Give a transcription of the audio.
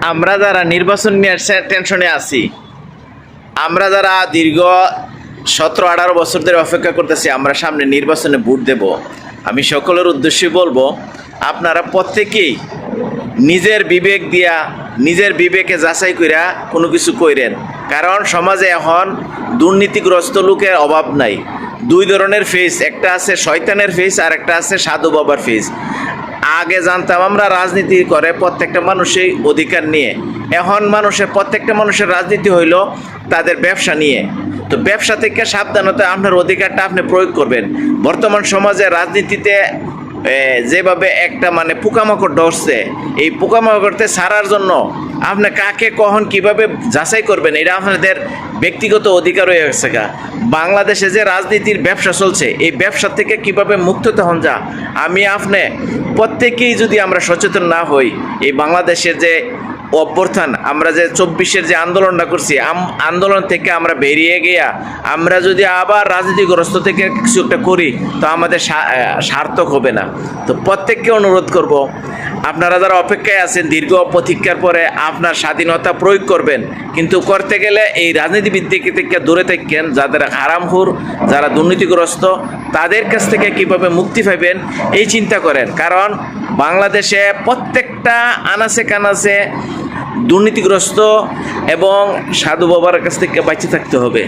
আমরা যারা নির্বাচন নিয়ে টেনশনে আছি, আমরা যারা দীর্ঘ 17-18 বছর ধরে অপেক্ষা করতেছি আমরা সামনে নির্বাচনে ভোট দেব, আমি সকলের উদ্দেশ্যে বলবো আপনারা প্রত্যেকেই নিজের বিবেক দিয়া নিজের বিবেকে যাচাই কইরা কোনো কিছু কইরেন। কারণ সমাজে এখন দুর্নীতিগ্রস্ত লোকের অভাব নাই। দুই ধরনের ফেস, একটা আছে শয়তানের ফেস আর একটা আছে সাধু বাবার ফেস। আগে জানতাম আমরা রাজনীতি করে প্রত্যেকটা মানুষই অধিকার নিয়ে, এখন প্রত্যেকটা মানুষের রাজনীতি হইল তাদের ব্যবসা নিয়ে। তো ব্যবসা থেকে সাবধানতা আপনার অধিকারটা আপনি প্রয়োগ করবেন। বর্তমান সমাজে রাজনীতিতে যেভাবে একটা পোকামাকড় ধরছে, এই পোকামাকড়তে ছাড়ার জন্য আপনি কাকে কখন কিভাবে যাচাই করবেন এটা আপনাদের ব্যক্তিগত অধিকার হয়ে গেছে। বাংলাদেশে যে রাজনীতির ব্যবসা চলছে, এই ব্যবসা থেকে কিভাবে মুক্ত হন যা আমি আপনি প্রত্যেকেই যদি আমরা সচেতন না হই, এই বাংলাদেশের যে অভ্যর্থান আমরা যে 24-এর যে আন্দোলনটা করছি, আন্দোলন থেকে আমরা বেরিয়ে গিয়া আমরা যদি আবার রাজনীতিগ্রস্ত থেকে কিছু একটা করি তো আমাদের সার্থক হবে না। তো প্রত্যেককে অনুরোধ করব, আপনারা যারা অপেক্ষায় আছেন দীর্ঘ প্রতীক্ষার পরে আপনার স্বাধীনতা প্রয়োগ করবেন, কিন্তু করতে গেলে এই রাজনীতিবিদ থেকে দূরে থাকেন। যাদের হারামখোর, যারা দুর্নীতিগ্রস্ত, তাদের কাছ থেকে কীভাবে মুক্তি পাবেন এই চিন্তা করেন। কারণ বাংলাদেশে প্রত্যেকটা আনাচে কানাচে দুর্নীতিগ্রস্ত এবং সাধু বাবার কাছ থেকে বাঁচিয়ে থাকতে হবে।